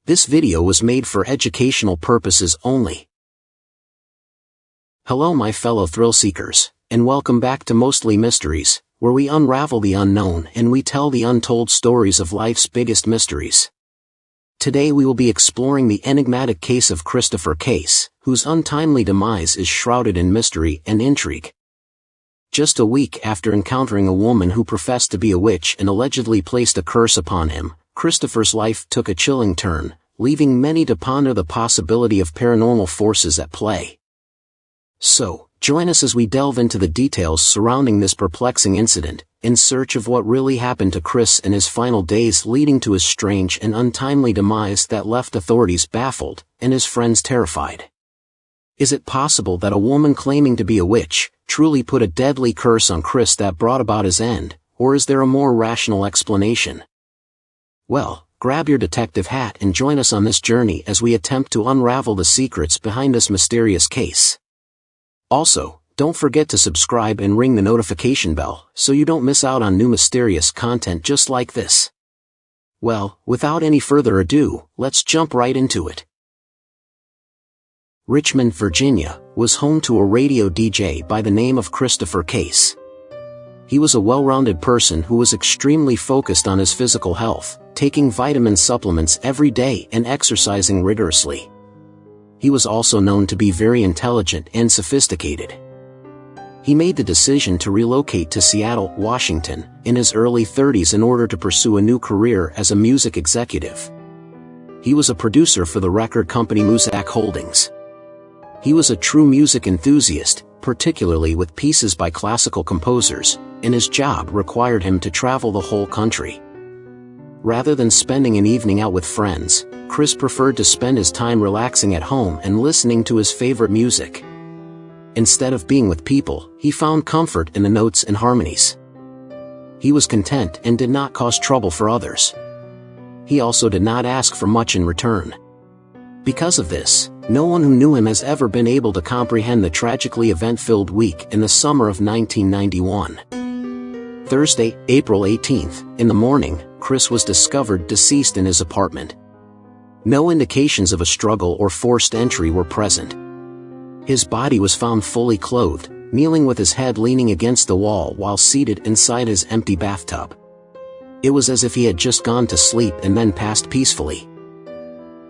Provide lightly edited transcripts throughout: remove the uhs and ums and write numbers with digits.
This video was made for educational purposes only. Hello my fellow thrill seekers, and welcome back to Mostly Mysteries, where we unravel the unknown and we tell the untold stories of life's biggest mysteries. Today we will be exploring the enigmatic case of Christopher Case, whose untimely demise is shrouded in mystery and intrigue. Just a week after encountering a woman who professed to be a witch and allegedly placed a curse upon him, Christopher's life took a chilling turn, leaving many to ponder the possibility of paranormal forces at play. So, join us as we delve into the details surrounding this perplexing incident, in search of what really happened to Chris in his final days, leading to his strange and untimely demise that left authorities baffled, and his friends terrified. Is it possible that a woman claiming to be a witch truly put a deadly curse on Chris that brought about his end, or is there a more rational explanation? Well, grab your detective hat and join us on this journey as we attempt to unravel the secrets behind this mysterious case. Also, don't forget to subscribe and ring the notification bell so you don't miss out on new mysterious content just like this. Well, without any further ado, let's jump right into it. Richmond, Virginia, was home to a radio DJ by the name of Christopher Case. He was a well-rounded person who was extremely focused on his physical health, taking vitamin supplements every day and exercising rigorously. He was also known to be very intelligent and sophisticated. He made the decision to relocate to Seattle, Washington, in his early 30s in order to pursue a new career as a music executive. He was a producer for the record company Muzak Holdings. He was a true music enthusiast, particularly with pieces by classical composers, and his job required him to travel the whole country. Rather than spending an evening out with friends, Chris preferred to spend his time relaxing at home and listening to his favorite music. Instead of being with people, he found comfort in the notes and harmonies. He was content and did not cause trouble for others. He also did not ask for much in return. Because of this, no one who knew him has ever been able to comprehend the tragically event-filled week in the summer of 1991. Thursday, April 18th, in the morning, Chris was discovered deceased in his apartment. No indications of a struggle or forced entry were present. His body was found fully clothed, kneeling with his head leaning against the wall while seated inside his empty bathtub. It was as if he had just gone to sleep and then passed peacefully.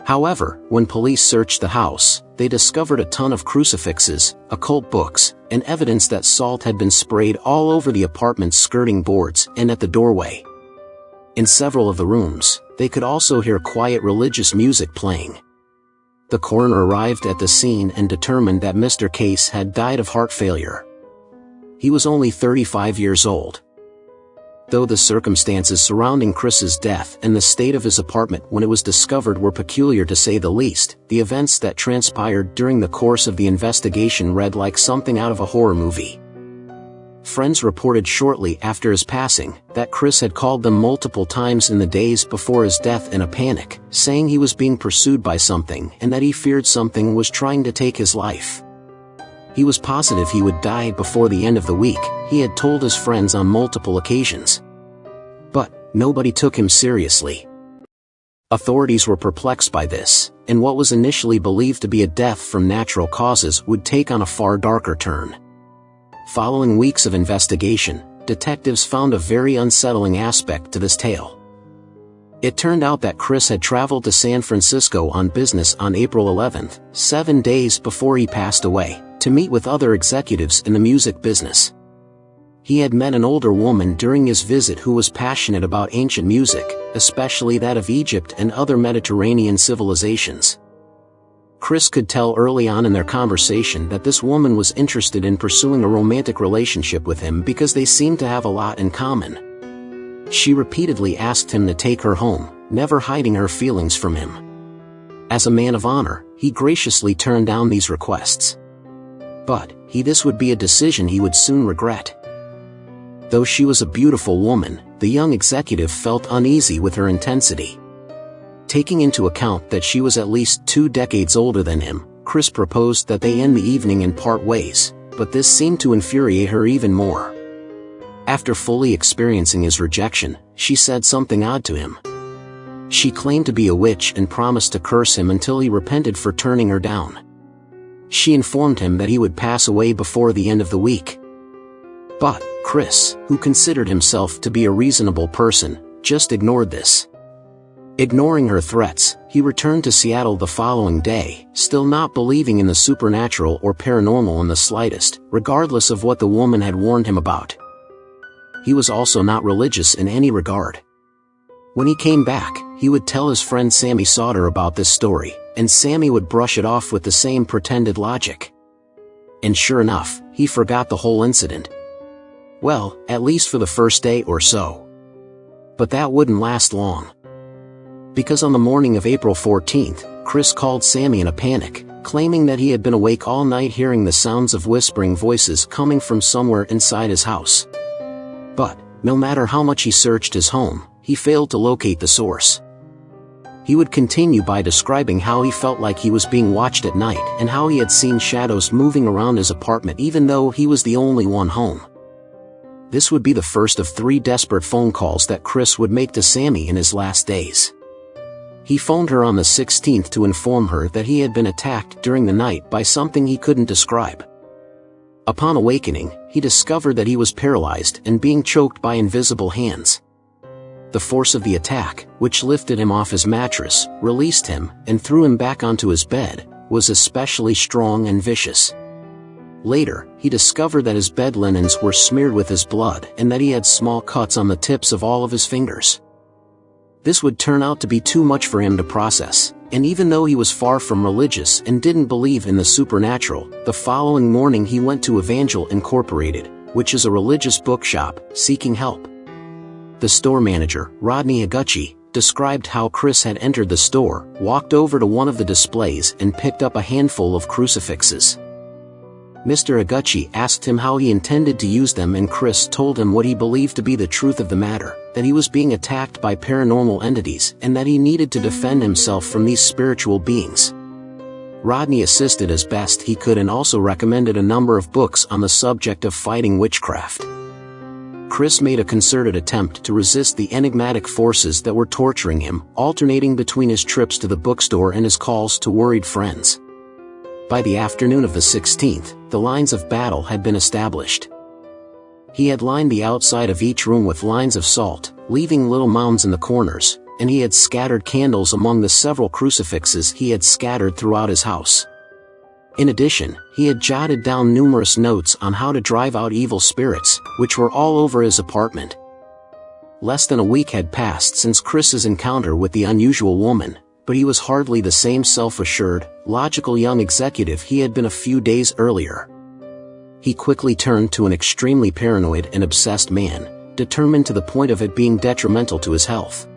However, when police searched the house, they discovered a ton of crucifixes, occult books, and evidence that salt had been sprayed all over the apartment's skirting boards and at the doorway. In several of the rooms, they could also hear quiet religious music playing. The coroner arrived at the scene and determined that Mr. Case had died of heart failure. He was only 35 years old. Though the circumstances surrounding Chris's death and the state of his apartment when it was discovered were peculiar to say the least, the events that transpired during the course of the investigation read like something out of a horror movie. Friends reported shortly after his passing that Chris had called them multiple times in the days before his death in a panic, saying he was being pursued by something and that he feared something was trying to take his life. He was positive he would die before the end of the week, he had told his friends on multiple occasions. But nobody took him seriously. Authorities were perplexed by this, and what was initially believed to be a death from natural causes would take on a far darker turn. Following weeks of investigation, detectives found a very unsettling aspect to this tale. It turned out that Chris had traveled to San Francisco on business on April 11th, 7 days before he passed away, to meet with other executives in the music business. He had met an older woman during his visit who was passionate about ancient music, especially that of Egypt and other Mediterranean civilizations. Chris could tell early on in their conversation that this woman was interested in pursuing a romantic relationship with him because they seemed to have a lot in common. She repeatedly asked him to take her home, never hiding her feelings from him. As a man of honor, he graciously turned down these requests. But this would be a decision he would soon regret. Though she was a beautiful woman, the young executive felt uneasy with her intensity. Taking into account that she was at least 2 decades older than him, Chris proposed that they end the evening and part ways, but this seemed to infuriate her even more. After fully experiencing his rejection, she said something odd to him. She claimed to be a witch and promised to curse him until he repented for turning her down. She informed him that he would pass away before the end of the week. But Chris, who considered himself to be a reasonable person, just ignored this. Ignoring her threats, he returned to Seattle the following day, still not believing in the supernatural or paranormal in the slightest, regardless of what the woman had warned him about. He was also not religious in any regard. When he came back, he would tell his friend Sammy Sauter about this story, and Sammy would brush it off with the same pretended logic. And sure enough, he forgot the whole incident. Well, at least for the first day or so. But that wouldn't last long. Because on the morning of April 14th, Chris called Sammy in a panic, claiming that he had been awake all night hearing the sounds of whispering voices coming from somewhere inside his house. But, no matter how much he searched his home, he failed to locate the source. He would continue by describing how he felt like he was being watched at night and how he had seen shadows moving around his apartment even though he was the only one home. This would be the first of 3 desperate phone calls that Chris would make to Sammy in his last days. He phoned her on the 16th to inform her that he had been attacked during the night by something he couldn't describe. Upon awakening, he discovered that he was paralyzed and being choked by invisible hands. The force of the attack, which lifted him off his mattress, released him, and threw him back onto his bed, was especially strong and vicious. Later, he discovered that his bed linens were smeared with his blood and that he had small cuts on the tips of all of his fingers. This would turn out to be too much for him to process, and even though he was far from religious and didn't believe in the supernatural, the following morning he went to Evangel Incorporated, which is a religious bookshop, seeking help. The store manager, Rodney Higuchi, described how Chris had entered the store, walked over to one of the displays and picked up a handful of crucifixes. Mr. Higuchi asked him how he intended to use them, and Chris told him what he believed to be the truth of the matter, that he was being attacked by paranormal entities and that he needed to defend himself from these spiritual beings. Rodney assisted as best he could and also recommended a number of books on the subject of fighting witchcraft. Chris made a concerted attempt to resist the enigmatic forces that were torturing him, alternating between his trips to the bookstore and his calls to worried friends. By the afternoon of the 16th, the lines of battle had been established. He had lined the outside of each room with lines of salt, leaving little mounds in the corners, and he had scattered candles among the several crucifixes he had scattered throughout his house. In addition, he had jotted down numerous notes on how to drive out evil spirits, which were all over his apartment. Less than a week had passed since Chris's encounter with the unusual woman, but he was hardly the same self-assured, logical young executive he had been a few days earlier. He quickly turned to an extremely paranoid and obsessed man, determined to the point of it being detrimental to his health.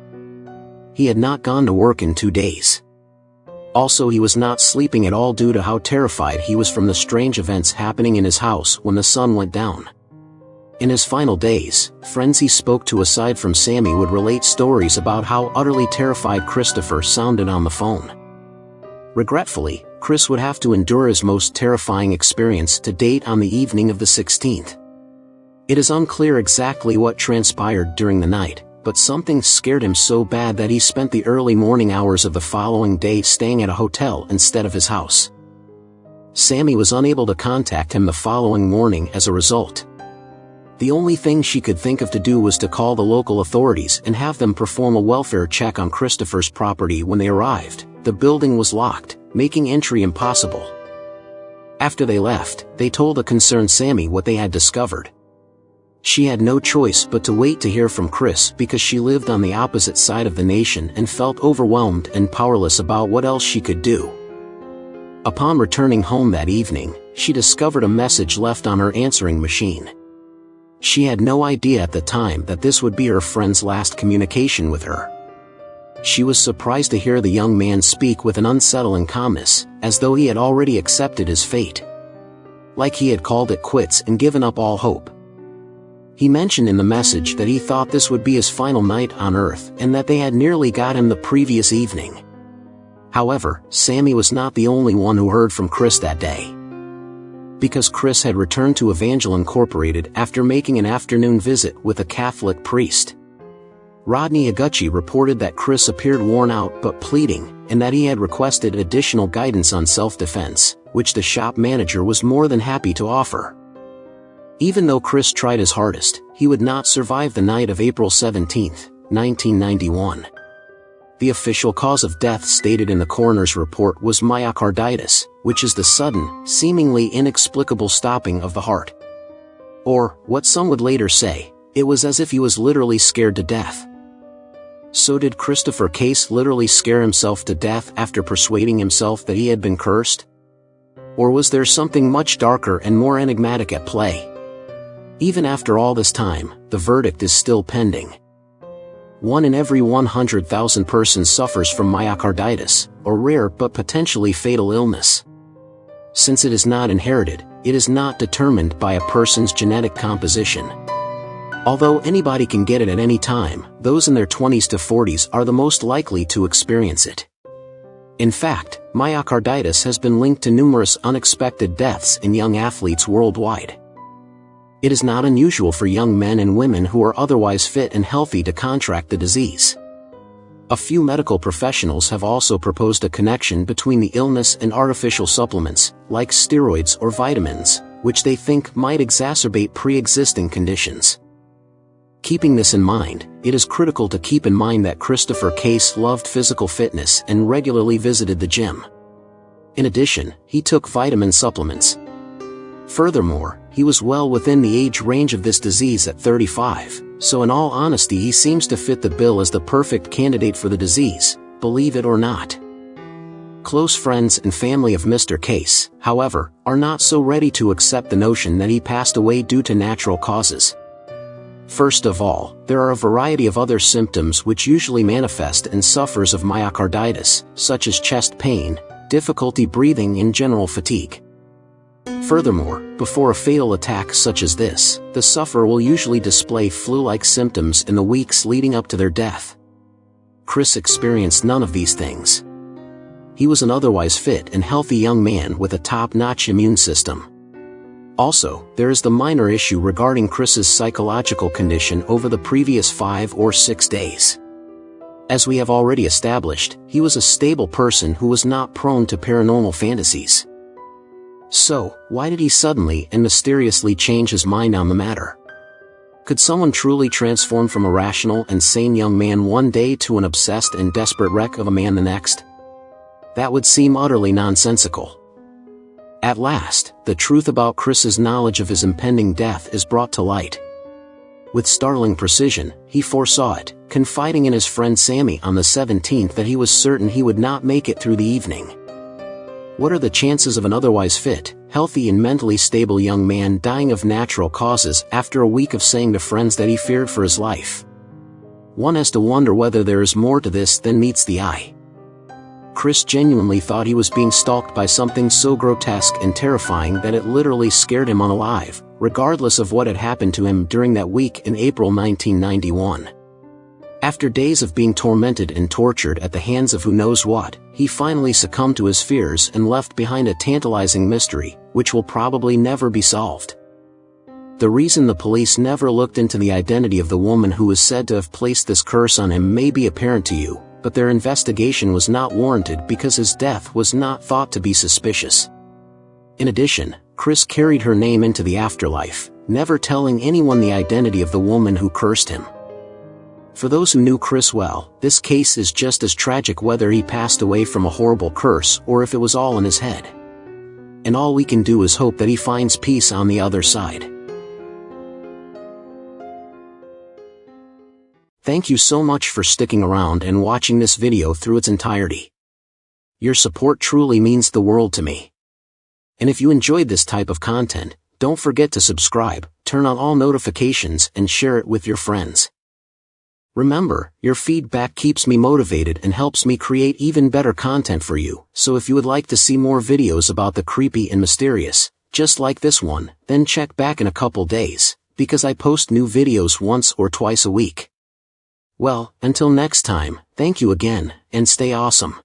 He had not gone to work in 2 days. Also, he was not sleeping at all due to how terrified he was from the strange events happening in his house when the sun went down. In his final days, friends he spoke to aside from Sammy would relate stories about how utterly terrified Christopher sounded on the phone. Regretfully, Chris would have to endure his most terrifying experience to date on the evening of the 16th. It is unclear exactly what transpired during the night, but something scared him so bad that he spent the early morning hours of the following day staying at a hotel instead of his house. Sammy was unable to contact him the following morning as a result. The only thing she could think of to do was to call the local authorities and have them perform a welfare check on Christopher's property. When they arrived, the building was locked, making entry impossible. After they left, they told a concerned Sammy what they had discovered. She had no choice but to wait to hear from Chris because she lived on the opposite side of the nation and felt overwhelmed and powerless about what else she could do. Upon returning home that evening, she discovered a message left on her answering machine. She had no idea at the time that this would be her friend's last communication with her. She was surprised to hear the young man speak with an unsettling calmness, as though he had already accepted his fate. Like he had called it quits and given up all hope. He mentioned in the message that he thought this would be his final night on Earth and that they had nearly got him the previous evening. However, Sammy was not the only one who heard from Chris that day. Because Chris had returned to Evangel Incorporated after making an afternoon visit with a Catholic priest. Rodney Iguchi reported that Chris appeared worn out but pleading, and that he had requested additional guidance on self-defense, which the shop manager was more than happy to offer. Even though Chris tried his hardest, he would not survive the night of April 17, 1991. The official cause of death stated in the coroner's report was myocarditis, which is the sudden, seemingly inexplicable stopping of the heart. Or, what some would later say, it was as if he was literally scared to death. So did Christopher Case literally scare himself to death after persuading himself that he had been cursed? Or was there something much darker and more enigmatic at play? Even after all this time, the verdict is still pending. 1 in every 100,000 persons suffers from myocarditis, a rare but potentially fatal illness. Since it is not inherited, it is not determined by a person's genetic composition. Although anybody can get it at any time, those in their 20s to 40s are the most likely to experience it. In fact, myocarditis has been linked to numerous unexpected deaths in young athletes worldwide. It is not unusual for young men and women who are otherwise fit and healthy to contract the disease. A few medical professionals have also proposed a connection between the illness and artificial supplements, like steroids or vitamins, which they think might exacerbate pre-existing conditions. Keeping this in mind, it is critical to keep in mind that Christopher Case loved physical fitness and regularly visited the gym. In addition, he took vitamin supplements. Furthermore, he was well within the age range of this disease at 35, so in all honesty he seems to fit the bill as the perfect candidate for the disease, believe it or not. Close friends and family of Mr. Case, however, are not so ready to accept the notion that he passed away due to natural causes. First of all, there are a variety of other symptoms which usually manifest in sufferers of myocarditis, such as chest pain, difficulty breathing and general fatigue. Furthermore, before a fatal attack such as this, the sufferer will usually display flu-like symptoms in the weeks leading up to their death. Chris experienced none of these things. He was an otherwise fit and healthy young man with a top-notch immune system. Also, there is the minor issue regarding Chris's psychological condition over the previous 5 or 6 days. As we have already established, he was a stable person who was not prone to paranormal fantasies. So, why did he suddenly and mysteriously change his mind on the matter? Could someone truly transform from a rational and sane young man one day to an obsessed and desperate wreck of a man the next? That would seem utterly nonsensical. At last, the truth about Chris's knowledge of his impending death is brought to light. With startling precision, he foresaw it, confiding in his friend Sammy on the 17th that he was certain he would not make it through the evening. What are the chances of an otherwise fit, healthy and mentally stable young man dying of natural causes after a week of saying to friends that he feared for his life? One has to wonder whether there is more to this than meets the eye. Chris genuinely thought he was being stalked by something so grotesque and terrifying that it literally scared him unalive, regardless of what had happened to him during that week in April 1991. After days of being tormented and tortured at the hands of who knows what, he finally succumbed to his fears and left behind a tantalizing mystery, which will probably never be solved. The reason the police never looked into the identity of the woman who is said to have placed this curse on him may be apparent to you, but their investigation was not warranted because his death was not thought to be suspicious. In addition, Chris carried her name into the afterlife, never telling anyone the identity of the woman who cursed him. For those who knew Chris well, this case is just as tragic whether he passed away from a horrible curse or if it was all in his head. And all we can do is hope that he finds peace on the other side. Thank you so much for sticking around and watching this video through its entirety. Your support truly means the world to me. And if you enjoyed this type of content, don't forget to subscribe, turn on all notifications and share it with your friends. Remember, your feedback keeps me motivated and helps me create even better content for you, so if you would like to see more videos about the creepy and mysterious, just like this one, then check back in a couple days, because I post new videos once or twice a week. Well, until next time, thank you again, and stay awesome.